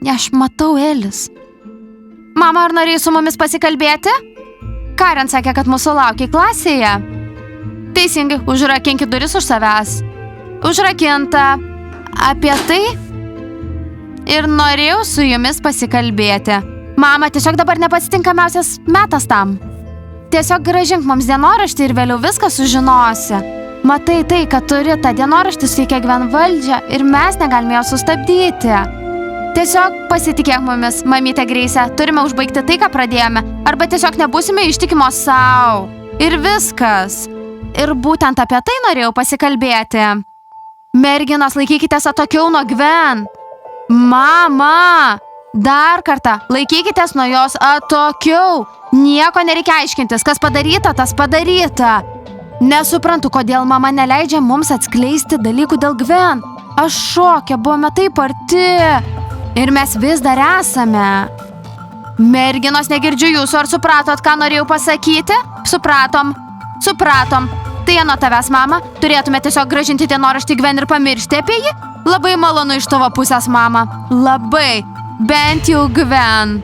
Aš matau Elis. Mama, ar norėjai su mumis pasikalbėti? Karen sakė, kad mūsų laukia klasėje. Teisingai, užrakinkit duris už savęs. Užrakinta. Apie tai? Ir norėjau su jumis pasikalbėti. Mama, tiesiog dabar nepats tinkamiausias metas tam. Tiesiog grąžink mums dienoraštį ir vėliau viską sužinosi. Matai tai, kad turi tą dienoraštį suteikia Gwen valdžią ir mes negalime jo sustabdyti. Tiesiog pasitikėk mumis, mamytė Greise, turime užbaigti tai, ką pradėjome, arba tiesiog nebūsime ištikimos sau. Ir viskas. Ir būtent apie tai norėjau pasikalbėti. Merginos, laikykitės atokiau nuo Gwen. Mama! Dar kartą, laikykitės nuo jos atokiau. Nieko nereikia aiškintis, kas padaryta, tas padaryta. Nesuprantu, kodėl mama neleidžia mums atskleisti dalykų dėl Gwen. Aš šoke, buvome taip arti. Ir mes vis dar esame. Merginos, negirdžiu jūsų, ar supratot, ką norėjau pasakyti? Supratom. Tai nuo tavęs, mama, turėtume tiesiog grąžinti dienoraštį Gwen ir pamiršti apie jį? Labai malonu iš tavo pusės, mama. Labai. Bent jau Gwen.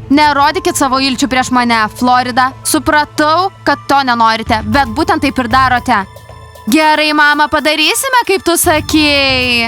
Nerodykit savo ilčių prieš mane, Florida. Supratau, kad to nenorite, bet būtent taip ir darote. Gerai, mama, padarysime, kaip tu sakei.